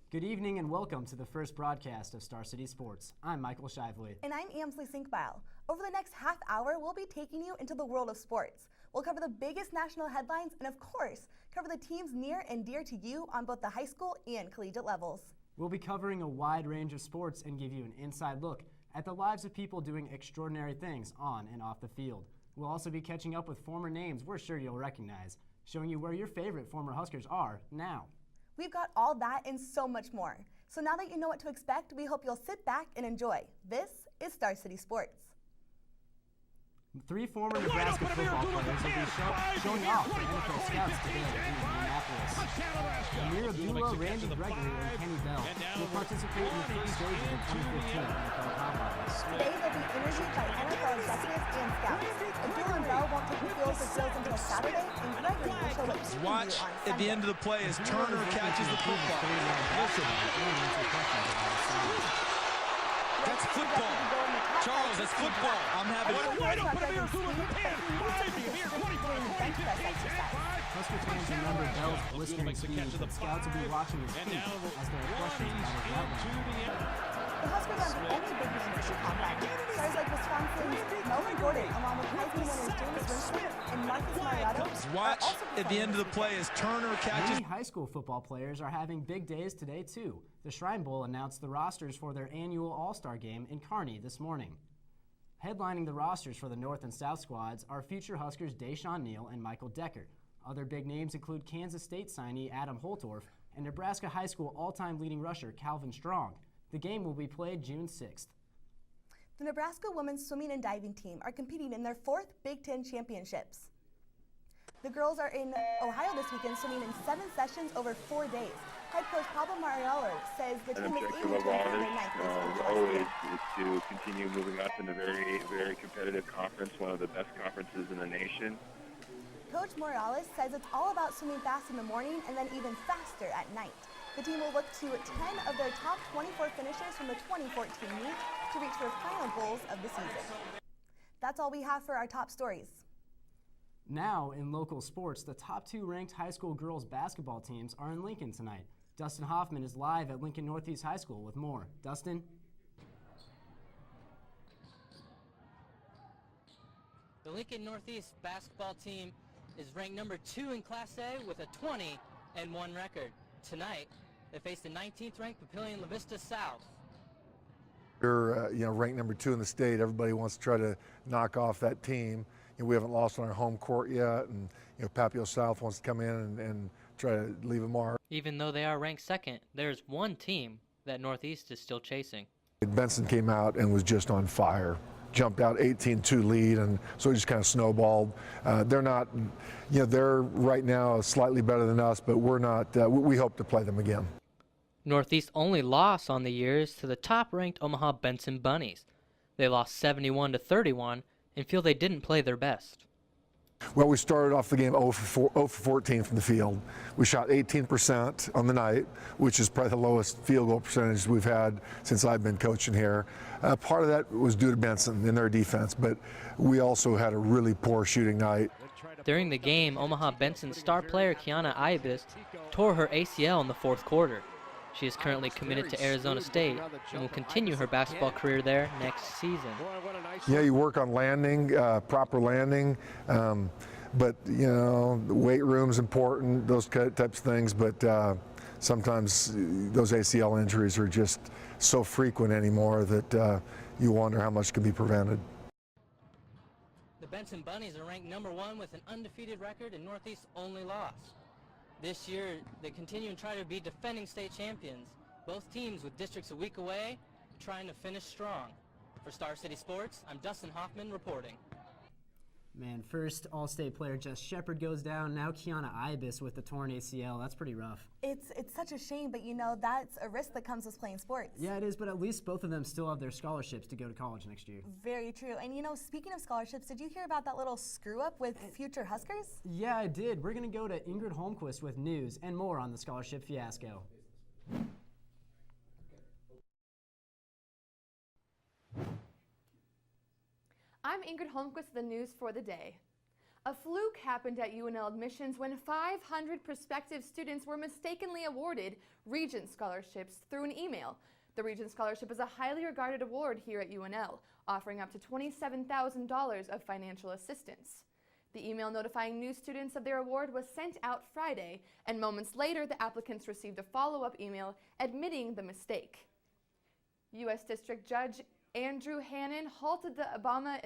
Good evening and welcome to the first broadcast of Star City Sports. I'm Michael Shively. And I'm Amsley Sinkbile. Over the next half hour, we'll be taking you into the world of sports. We'll cover the biggest national headlines and, of course, cover the teams near and dear to you on both the high school and collegiate levels. We'll be covering a wide range of sports and give you an inside look at the lives of people doing extraordinary things on and off the field. We'll also be catching up with former names we're sure you'll recognize, showing you where your favorite former Huskers are now. We've got all that and so much more. So now that you know what to expect, we hope you'll sit back and enjoy. This is Star City Sports. Three former Nebraska football players will be showing off for NFL scouts today in Indianapolis. Amir Abdullah, Randy Gregory, and Kenny Bell will participate in the first stage of the 2015 NFL Combine. Today they'll be interviewed by NFL executives and scouts. Abdullah and Bell won't take the field for drills until Saturday, and Gregory will show up to Watch on at the end of the play as Turner catches the football. That's football. Charles, that's football. I'm having wide open. Husker fans remember Bell's blistering speed, but scouts will be watching his feet as there are questions about his route. The Huskers aren't the only big names at the combine. Stars like Wisconsin's Melvin Gordon, along with Heisman winners James Winston and Marcus Mariota. Watch at the end of the play as Turner catches. Many high school football players are having big days today, too. The Shrine Bowl announced the rosters for their annual All-Star Game in Kearney this morning. Headlining the rosters for the North and South squads are future Huskers Deshaun Neal and Michael Decker. Other big names include Kansas State signee Adam Holtorf and Nebraska High School all-time leading rusher Calvin Strong. The game will be played June 6th. The Nebraska women's swimming and diving team are competing in their 4th Big Ten championships. The girls are in Ohio this weekend, swimming in 7 sessions over 4 days. Head coach Pablo Mariolo says the team is aiming to win their 9th. Always is to continue moving up in a very, very competitive conference, one of the best conferences in the nation. Coach Morales says it's all about swimming fast in the morning and then even faster at night. The team will look to 10 of their top 24 finishers from the 2014 meet to reach their final goals of the season. That's all we have for our top stories. Now, in local sports, the top 2 ranked high school girls basketball teams are in Lincoln tonight. Dustin Hoffman is live at Lincoln Northeast High School with more. Dustin? The Lincoln Northeast basketball team is ranked number 2 in Class A with a 20-1 record. Tonight, they face the 19th ranked Papillion La Vista South. We're ranked number 2 in the state. Everybody wants to try to knock off that team. We haven't lost on our home court yet, and Papio South wants to come in and try to leave a mark. Even though they are ranked 2nd, there's one team that Northeast is still chasing. Benson came out and was just on fire. Jumped out 18-2 lead, and so it just kind of snowballed. They're not, they're right now slightly better than us, but we're not. We hope to play them again. Northeast only loss on the year is to the top-ranked Omaha Benson Bunnies. They lost 71-31 and feel they didn't play their best. Well, we started off the game 0 for 14 from the field. We shot 18% on the night, which is probably the lowest field goal percentage we've had since I've been coaching here. Part of that was due to Benson and their defense, but we also had a really poor shooting night. During the game, Omaha Benson star player Kiana Ibis tore her ACL in the 4th quarter. She is currently committed to Arizona State and will continue her basketball career there next season. Yeah, you work on landing, proper landing, but the weight room's important, those types of things, but sometimes those ACL injuries are just so frequent anymore that you wonder how much can be prevented. The Benson Bunnies are ranked number 1 with an undefeated record and Northeast's only loss. This year, they continue and try to be defending state champions. Both teams with districts a week away, trying to finish strong. For Star City Sports, I'm Dustin Hoffman reporting. Man, first All-State player Jess Shepard goes down. Now Kiana Ibis with the torn ACL. That's pretty rough. It's such a shame, but that's a risk that comes with playing sports. Yeah, it is, but at least both of them still have their scholarships to go to college next year. Very true. And speaking of scholarships, did you hear about that little screw-up with future Huskers? Yeah, I did. We're going to go to Ingrid Holmquist with news and more on the scholarship fiasco. I'm Ingrid Holmquist with the news for the day. A fluke happened at UNL admissions when 500 prospective students were mistakenly awarded Regent scholarships through an email. The Regent Scholarship is a highly regarded award here at UNL, offering up to $27,000 of financial assistance. The email notifying new students of their award was sent out Friday, and moments later the applicants received a follow-up email admitting the mistake. U.S. District Judge Andrew Hannon halted the Obama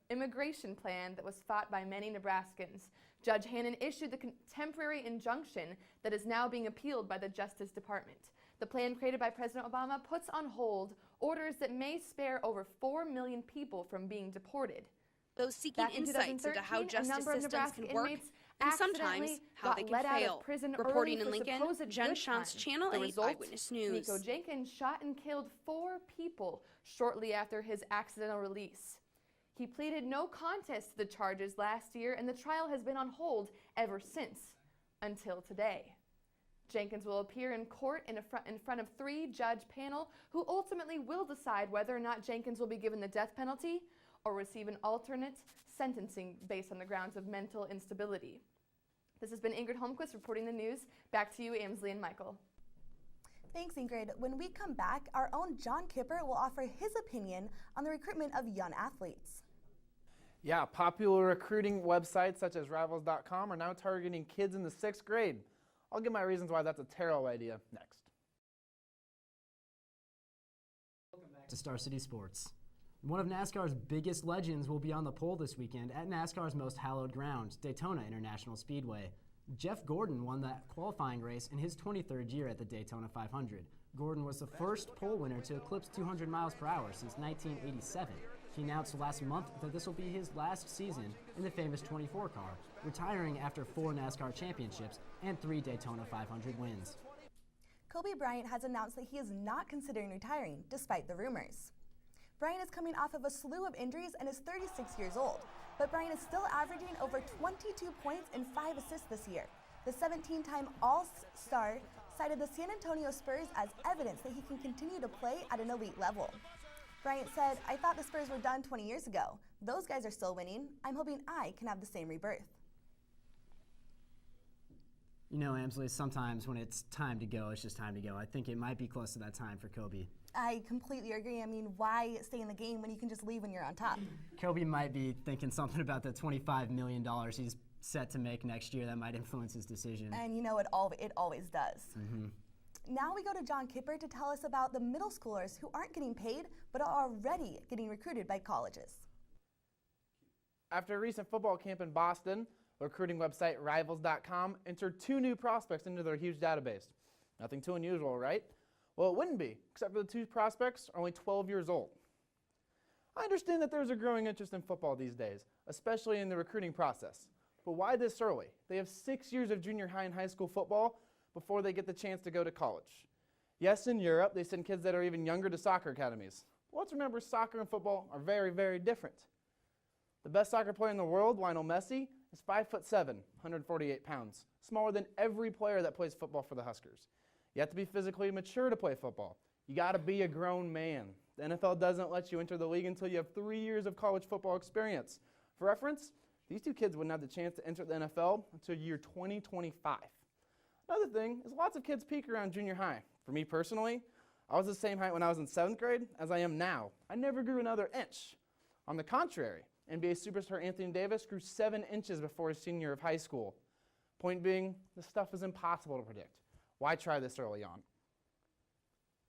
immigration plan that was fought by many Nebraskans. Judge Hannon issued the temporary injunction that is now being appealed by the Justice Department. The plan created by President Obama puts on hold orders that may spare over 4 million people from being deported. Those seeking insights into how justice systems can work and sometimes how they can fail. Reporting in Lincoln, Jen Shantz, Channel 8 Eyewitness News. Nico Jenkins shot and killed 4 people shortly after his accidental release. He pleaded no contest to the charges last year, and the trial has been on hold ever since, until today. Jenkins will appear in court in front of 3-judge panel who ultimately will decide whether or not Jenkins will be given the death penalty or receive an alternate sentencing based on the grounds of mental instability. This has been Ingrid Holmquist reporting the news. Back to you, Amsley and Michael. Thanks, Ingrid. When we come back, our own John Kipper will offer his opinion on the recruitment of young athletes. Yeah, popular recruiting websites such as Rivals.com are now targeting kids in the 6th grade. I'll give my reasons why that's a terrible idea next. Welcome back to Star City Sports. One of NASCAR's biggest legends will be on the pole this weekend at NASCAR's most hallowed ground, Daytona International Speedway. Jeff Gordon won that qualifying race in his 23rd year at the Daytona 500. Gordon was the first pole winner to eclipse 200 miles per hour since 1987. He announced last month that this will be his last season in the famous 24 car, retiring after 4 NASCAR championships and 3 Daytona 500 wins. Kobe Bryant has announced that he is not considering retiring, despite the rumors. Bryant is coming off of a slew of injuries and is 36 years old, but Bryant is still averaging over 22 points and 5 assists this year. The 17-time All-Star cited the San Antonio Spurs as evidence that he can continue to play at an elite level. Bryant said, "I thought the Spurs were done 20 years ago. Those guys are still winning. I'm hoping I can have the same rebirth." You know, Amsley, sometimes when it's time to go, it's just time to go. I think it might be close to that time for Kobe. I completely agree. I mean, why stay in the game when you can just leave when you're on top? Kobe might be thinking something about the $25 million he's set to make next year that might influence his decision. And you know, it always does. Mm-hmm. Now we go to John Kipper to tell us about the middle schoolers who aren't getting paid but are already getting recruited by colleges. After a recent football camp in Boston, the recruiting website Rivals.com entered 2 new prospects into their huge database. Nothing too unusual, right? Well, it wouldn't be, except for the 2 prospects are only 12 years old. I understand that there's a growing interest in football these days, especially in the recruiting process. But why this early? They have 6 years of junior high and high school football before they get the chance to go to college. Yes, in Europe, they send kids that are even younger to soccer academies. But let's remember, soccer and football are very, very different. The best soccer player in the world, Lionel Messi, is 5'7", 148 pounds, smaller than every player that plays football for the Huskers. You have to be physically mature to play football. You got to be a grown man. The NFL doesn't let you enter the league until you have 3 years of college football experience. For reference, these 2 kids wouldn't have the chance to enter the NFL until year 2025. Another thing is lots of kids peak around junior high. For me personally, I was the same height when I was in 7th grade as I am now. I never grew another inch. On the contrary, NBA superstar Anthony Davis grew 7 inches before his senior year of high school. Point being, this stuff is impossible to predict. Why try this early on?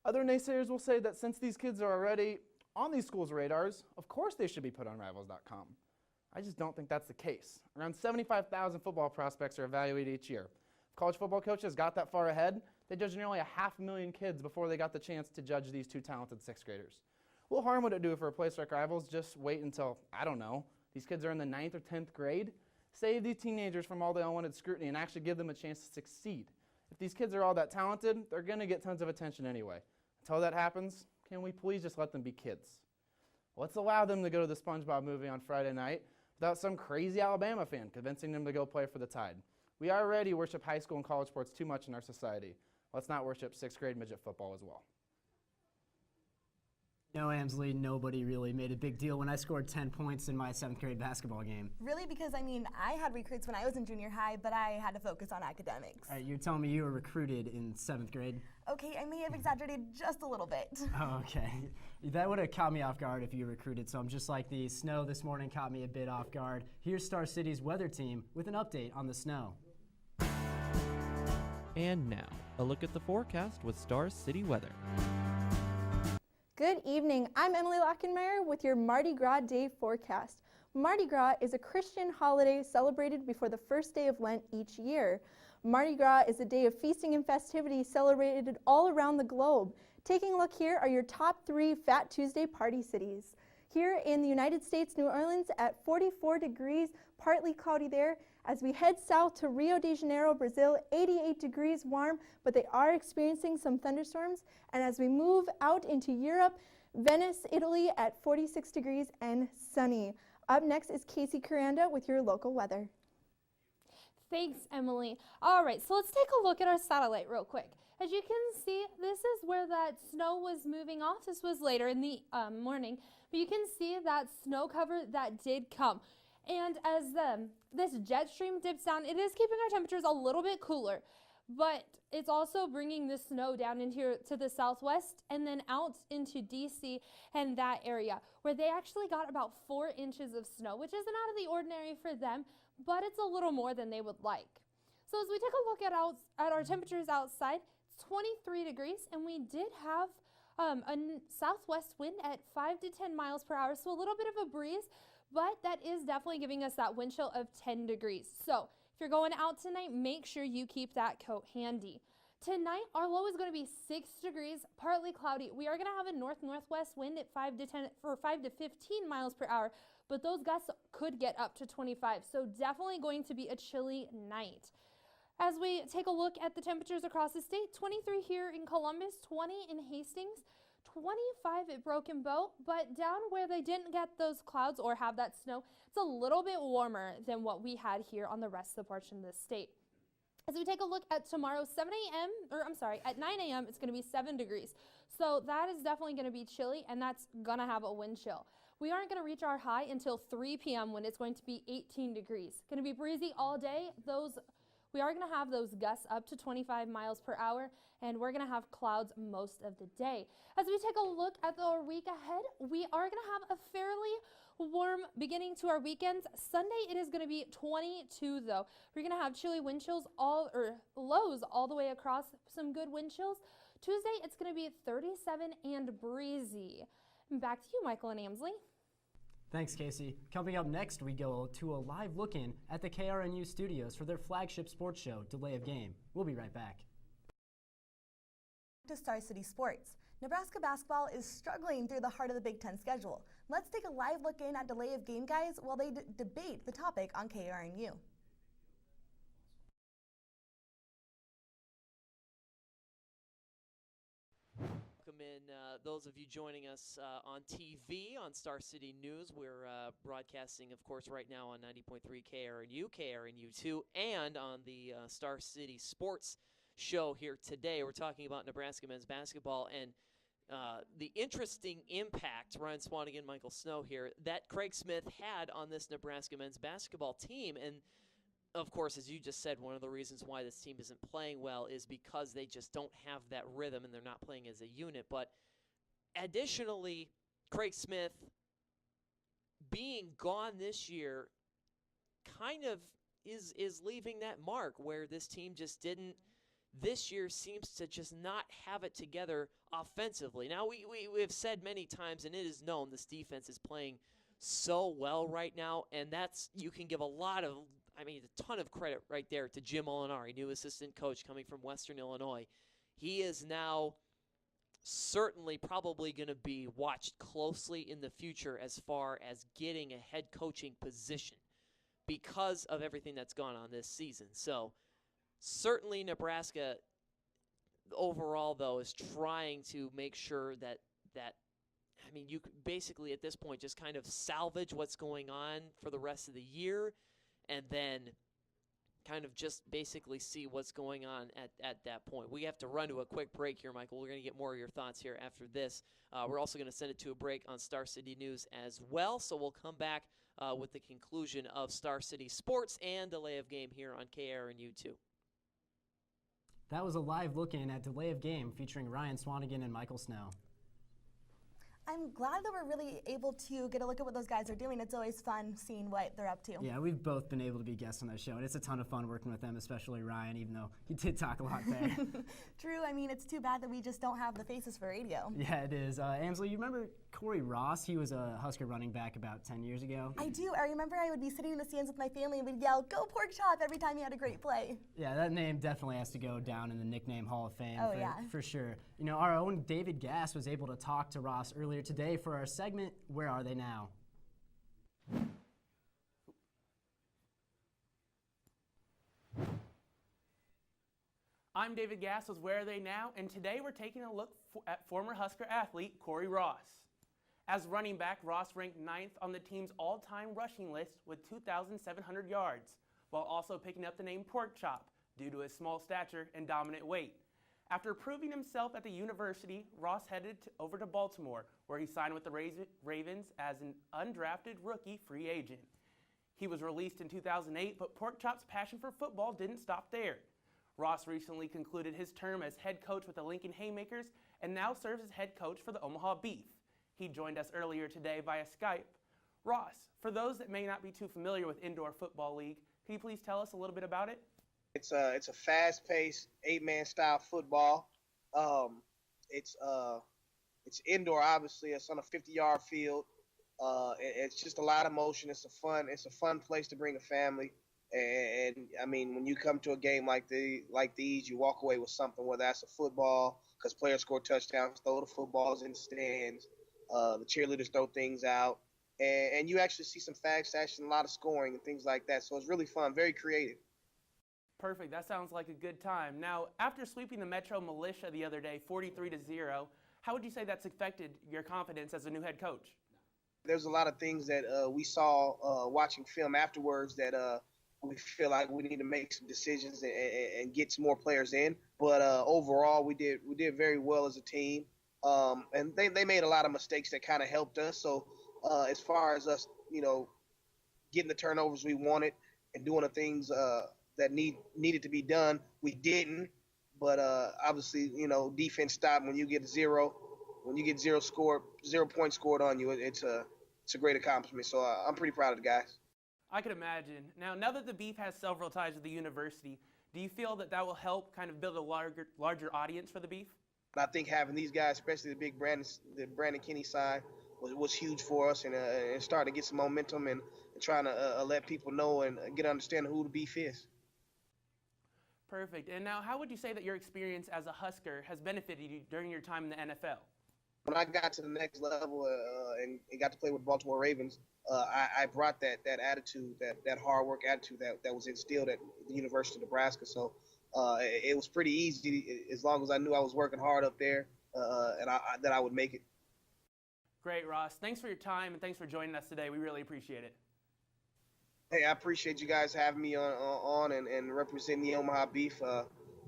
Other naysayers will say that since these kids are already on these schools' radars, of course they should be put on Rivals.com. I just don't think that's the case. Around 75,000 football prospects are evaluated each year. If college football coaches got that far ahead, they judged nearly 500,000 kids before they got the chance to judge these 2 talented 6th graders. What harm would it do for a place like Rivals just wait until, I don't know, these kids are in the 9th or 10th grade? Save these teenagers from all the unwanted scrutiny and actually give them a chance to succeed. If these kids are all that talented, they're going to get tons of attention anyway. Until that happens, can we please just let them be kids? Let's allow them to go to the SpongeBob movie on Friday night without some crazy Alabama fan convincing them to go play for the Tide. We already worship high school and college sports too much in our society. Let's not worship 6th grade midget football as well. No, Amsley, nobody really made a big deal when I scored 10 points in my 7th grade basketball game. Really? Because, I had recruits when I was in junior high, but I had to focus on academics. All right, you're telling me you were recruited in 7th grade? Okay, I may have exaggerated just a little bit. Oh, okay. That would have caught me off guard if you recruited some. Just like the snow this morning caught me a bit off guard. Here's Star City's weather team with an update on the snow. And now, a look at the forecast with Star City weather. Good evening. I'm Emily Lockenmeyer with your Mardi Gras Day forecast. Mardi Gras is a Christian holiday celebrated before the first day of Lent each year. Mardi Gras is a day of feasting and festivity celebrated all around the globe. Taking a look here are your top 3 Fat Tuesday party cities. Here in the United States, New Orleans at 44 degrees, partly cloudy there. As we head south to Rio de Janeiro, Brazil, 88 degrees warm, but they are experiencing some thunderstorms. And as we move out into Europe, Venice, Italy at 46 degrees and sunny. Up next is Casey Kuranda with your local weather. Thanks, Emily. All right, so let's take a look at our satellite real quick. As you can see, this is where that snow was moving off. This was later in the morning, but you can see that snow cover that did come. And as this jet stream dips down, it is keeping our temperatures a little bit cooler, but it's also bringing the snow down into to the southwest and then out into DC and that area where they actually got about 4 inches of snow, which isn't out of the ordinary for them, but it's a little more than they would like. So as we take a look at our temperatures outside, it's 23 degrees, and we did have a southwest wind at 5 to 10 miles per hour, so a little bit of a breeze, but that is definitely giving us that wind chill of 10 degrees. So if you're going out tonight, make sure you keep that coat handy. Tonight, our low is going to be 6 degrees, partly cloudy. We are going to have a north-northwest wind at 5 to 15 miles per hour, but those gusts could get up to 25, so definitely going to be a chilly night. As we take a look at the temperatures across the state, 23 here in Columbus, 20 in Hastings, 25 at Broken Bow, but down where they didn't get those clouds or have that snow, it's a little bit warmer than what we had here on the rest of the portion of the state. As we take a look at tomorrow, at 9 a.m., it's going to be 7 degrees. So that is definitely going to be chilly, and that's going to have a wind chill. We aren't going to reach our high until 3 p.m. when it's going to be 18 degrees. Going to be breezy all day. We are going to have those gusts up to 25 miles per hour, and we're going to have clouds most of the day. As we take a look at our week ahead, we are going to have a fairly warm beginning to our weekends. Sunday, it is going to be 22, though. We're going to have chilly wind chills, lows all the way across, some good wind chills. Tuesday, it's going to be 37 and breezy. Back to you, Michael and Amsley. Thanks, Casey. Coming up next, we go to a live look-in at the KRNU studios for their flagship sports show, Delay of Game. We'll be right back. To Star City Sports. Nebraska basketball is struggling through the heart of the Big Ten schedule. Let's take a live look in at Delay of Game guys while they debate the topic on KRNU. Welcome in those of you joining us on TV on Star City News. We're broadcasting, of course, right now on 90.3 KRNU, KRNU2, and on the Star City Sports show here today. We're talking about Nebraska men's basketball and the interesting impact, Ryan Swanigan, Michael Snow here, that Craig Smith had on this Nebraska men's basketball team. And of course, as you just said, one of the reasons why this team isn't playing well is because they just don't have that rhythm and they're not playing as a unit. But additionally, Craig Smith being gone this year kind of is leaving that mark where this team just didn't, this year seems to just not have it together offensively. Now, we've said many times, and it is known, this defense is playing so well right now, and that's, you can give a ton of credit right there to Jim Molinari, new assistant coach coming from Western Illinois. He is now certainly probably going to be watched closely in the future as far as getting a head coaching position because of everything that's gone on this season. So certainly Nebraska overall, though, is trying to make sure that you could basically at this point just kind of salvage what's going on for the rest of the year and then kind of just basically see what's going on at that point. We have to run to a quick break here, Michael. We're going to get more of your thoughts here after this. We're also going to send it to a break on Star City News as well, so we'll come back with the conclusion of Star City Sports and delay of game here on KRNU2. That was a live look-in at delay of game featuring Ryan Swanigan and Michael Snow. I'm glad that we're really able to get a look at what those guys are doing. It's always fun seeing what they're up to. Yeah, we've both been able to be guests on that show, and it's a ton of fun working with them, especially Ryan, even though he did talk a lot there. True. I mean, it's too bad that we just don't have the faces for radio. Yeah, it is. Amsley, you remember Corey Ross? He was a Husker running back about 10 years ago. I do. I remember I would be sitting in the stands with my family and we'd yell, "Go Pork Chop," every time he had a great play. Yeah, that name definitely has to go down in the nickname Hall of Fame for sure. You know, our own David Gass was able to talk to Ross earlier today for our segment, Where Are They Now? I'm David Gass with Where Are They Now, and today we're taking a look at former Husker athlete Corey Ross. As running back, Ross ranked 9th on the team's all-time rushing list with 2,700 yards, while also picking up the name Pork Chop due to his small stature and dominant weight. After proving himself at the university, Ross headed over to Baltimore, where he signed with the Ravens as an undrafted rookie free agent. He was released in 2008, but Pork Chop's passion for football didn't stop there. Ross recently concluded his term as head coach with the Lincoln Haymakers and now serves as head coach for the Omaha Beef. He joined us earlier today via Skype. Ross, for those that may not be too familiar with Indoor Football League, can you please tell us a little bit about it? It's a fast-paced 8-man style football. It's indoor, obviously. It's on a 50-yard field. It's just a lot of motion. It's a fun place to bring a family. And I mean, when you come to a game like these, you walk away with something. Whether that's a football, because players score touchdowns, throw the footballs in the stands. The cheerleaders throw things out, and you actually see some fast action, a lot of scoring and things like that. So it's really fun, very creative. Perfect. That sounds like a good time. Now, after sweeping the Metro Militia the other day, 43-0, how would you say that's affected your confidence as a new head coach? There's a lot of things that we saw watching film afterwards that we feel like we need to make some decisions and get some more players in. But overall, we did very well as a team. And they made a lot of mistakes that kind of helped us. So as far as us, getting the turnovers we wanted and doing the things that needed to be done, we didn't. But obviously, defense stopped when you get zero points scored on you. It's a great accomplishment. So I'm pretty proud of the guys. I could imagine. Now that the Beef has several ties with the university, do you feel that will help kind of build a larger audience for the Beef? I think having these guys, especially the Brandon Kinney side, was huge for us, and starting to get some momentum and trying to let people know and get an understanding who the Beef is. Perfect. And now, how would you say that your experience as a Husker has benefited you during your time in the NFL? When I got to the next level and got to play with Baltimore Ravens, I brought that attitude, that hard work attitude that was instilled at the University of Nebraska. So it was pretty easy as long as I knew I was working hard up there and that I would make it. Great, Ross. Thanks for your time and thanks for joining us today. We really appreciate it. Hey, I appreciate you guys having me on and representing the Omaha Beef.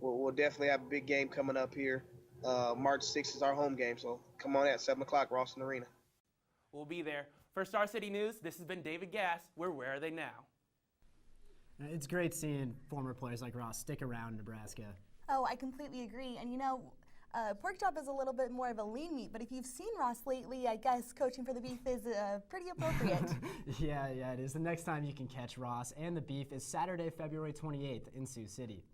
We'll definitely have a big game coming up here. March 6th is our home game, so come on at 7 o'clock, Rawson Arena. We'll be there. For Star City News, this has been David Gass. Where are they now? It's great seeing former players like Ross stick around Nebraska. Oh, I completely agree. And Pork Chop is a little bit more of a lean meat, but if you've seen Ross lately, I guess coaching for the Beef is pretty appropriate. Yeah, it is. The next time you can catch Ross and the Beef is Saturday, February 28th in Sioux City.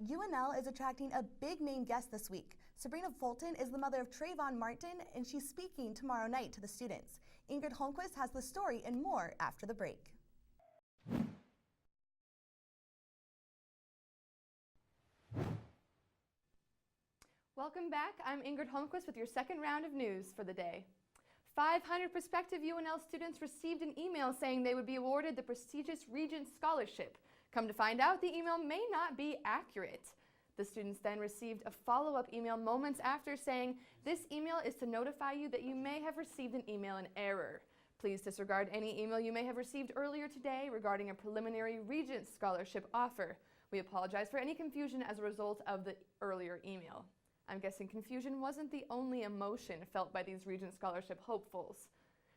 UNL is attracting a big-name guest this week. Sabrina Fulton is the mother of Trayvon Martin, and she's speaking tomorrow night to the students. Ingrid Holmquist has the story and more after the break. Welcome back. I'm Ingrid Holmquist with your second round of news for the day. 500 prospective UNL students received an email saying they would be awarded the prestigious Regents Scholarship. Come to find out, the email may not be accurate. The students then received a follow-up email moments after saying, "This email is to notify you that you may have received an email in error. Please disregard any email you may have received earlier today regarding a preliminary Regents Scholarship offer. We apologize for any confusion as a result of the earlier email. I'm guessing confusion wasn't the only emotion felt by these Regents Scholarship hopefuls.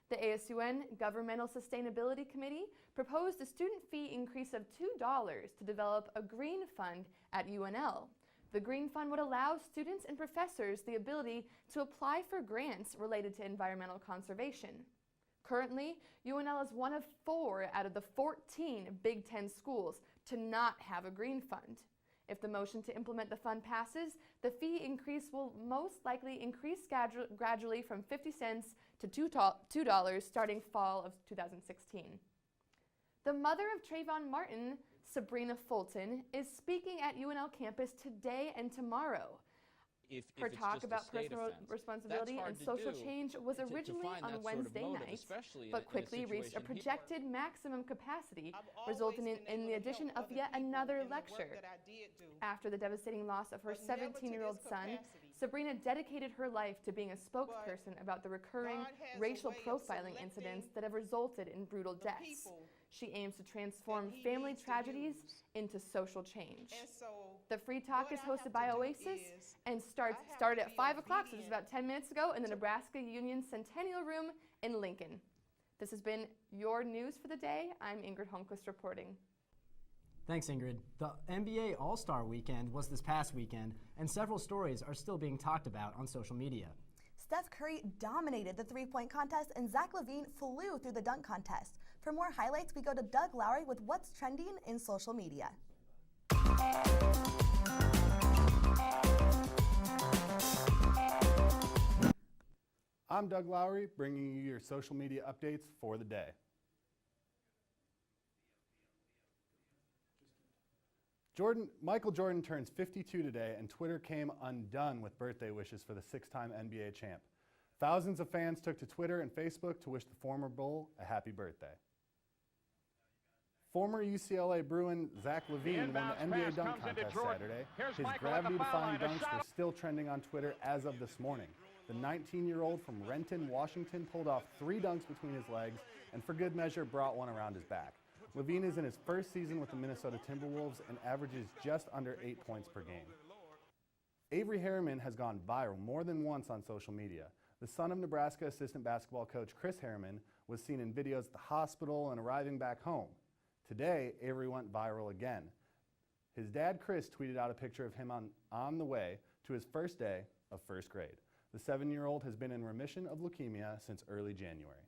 The ASUN Governmental Sustainability Committee proposed a student fee increase of $2 to develop a green fund at UNL. The Green Fund would allow students and professors the ability to apply for grants related to environmental conservation. Currently, UNL is one of 4 out of the 14 Big Ten schools to not have a Green Fund. If the motion to implement the fund passes, the fee increase will most likely increase gradually from 50 cents to $2 starting fall of 2016. The mother of Trayvon Martin, Sabrina Fulton, is speaking at UNL campus today and tomorrow. Her talk about personal responsibility and social change was originally on Wednesday night, but quickly reached a projected maximum capacity, resulting in the addition of yet another lecture. After the devastating loss of her 17-year-old son, Sabrina dedicated her life to being a spokesperson about the recurring racial profiling incidents that have resulted in brutal deaths. She aims to transform family tragedies into social change. The Free Talk is hosted by Oasis and started at 5 o'clock, so just about 10 minutes ago, in the Nebraska Union Centennial Room in Lincoln. This has been your news for the day. I'm Ingrid Holmquist reporting. Thanks, Ingrid. The NBA All-Star Weekend was this past weekend, and several stories are still being talked about on social media. Steph Curry dominated the three-point contest, and Zach LaVine flew through the dunk contest. For more highlights, we go to Doug Lowry with what's trending in social media. I'm Doug Lowry, bringing you your social media updates for the day. Michael Jordan turns 52 today, and Twitter came undone with birthday wishes for the 6-time NBA champ. Thousands of fans took to Twitter and Facebook to wish the former Bull a happy birthday. Former UCLA Bruin Zach LaVine won the NBA dunk contest Saturday. His gravity-defying dunks were still trending on Twitter as of this morning. The 19-year-old from Renton, Washington pulled off 3 dunks between his legs and for good measure brought one around his back. LaVine is in his first season with the Minnesota Timberwolves and averages just under 8 points per game. Avery Harriman has gone viral more than once on social media. The son of Nebraska assistant basketball coach Chris Harriman was seen in videos at the hospital and arriving back home. Today, Avery went viral again. His dad, Chris, tweeted out a picture of him on the way to his first day of first grade. The 7-year-old has been in remission of leukemia since early January.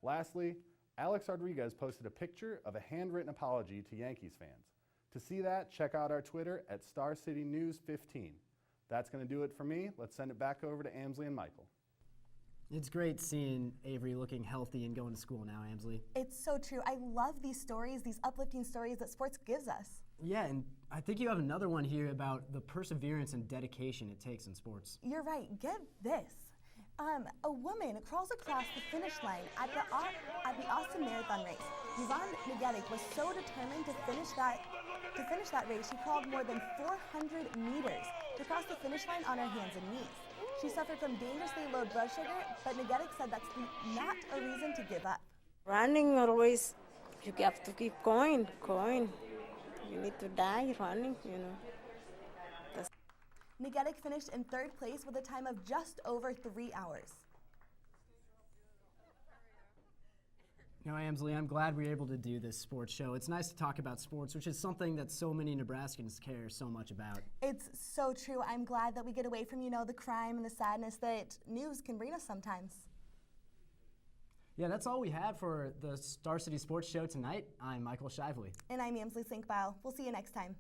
Lastly, Alex Rodriguez posted a picture of a handwritten apology to Yankees fans. To see that, check out our Twitter at StarCityNews15. That's going to do it for me. Let's send it back over to Amsley and Michael. It's great seeing Avery looking healthy and going to school now, Amsley. It's so true. I love these stories, these uplifting stories that sports gives us. Yeah, and I think you have another one here about the perseverance and dedication it takes in sports. You're right. Get this. A woman crawls across the finish line at the Austin Marathon race. Yvonne Negedic was so determined to finish that race, she crawled more than 400 meters to cross the finish line on her hands and knees. She suffered from dangerously low blood sugar, but Negedic said that's not a reason to give up. Running always, you have to keep going. You need to die running, you know. Negedic finished in 3rd place with a time of just over 3 hours. You know, Amsley, I'm glad we were able to do this sports show. It's nice to talk about sports, which is something that so many Nebraskans care so much about. It's so true. I'm glad that we get away from, the crime and the sadness that news can bring us sometimes. Yeah, that's all we have for the Star City Sports Show tonight. I'm Michael Shively. And I'm Amsley Sinkbile. We'll see you next time.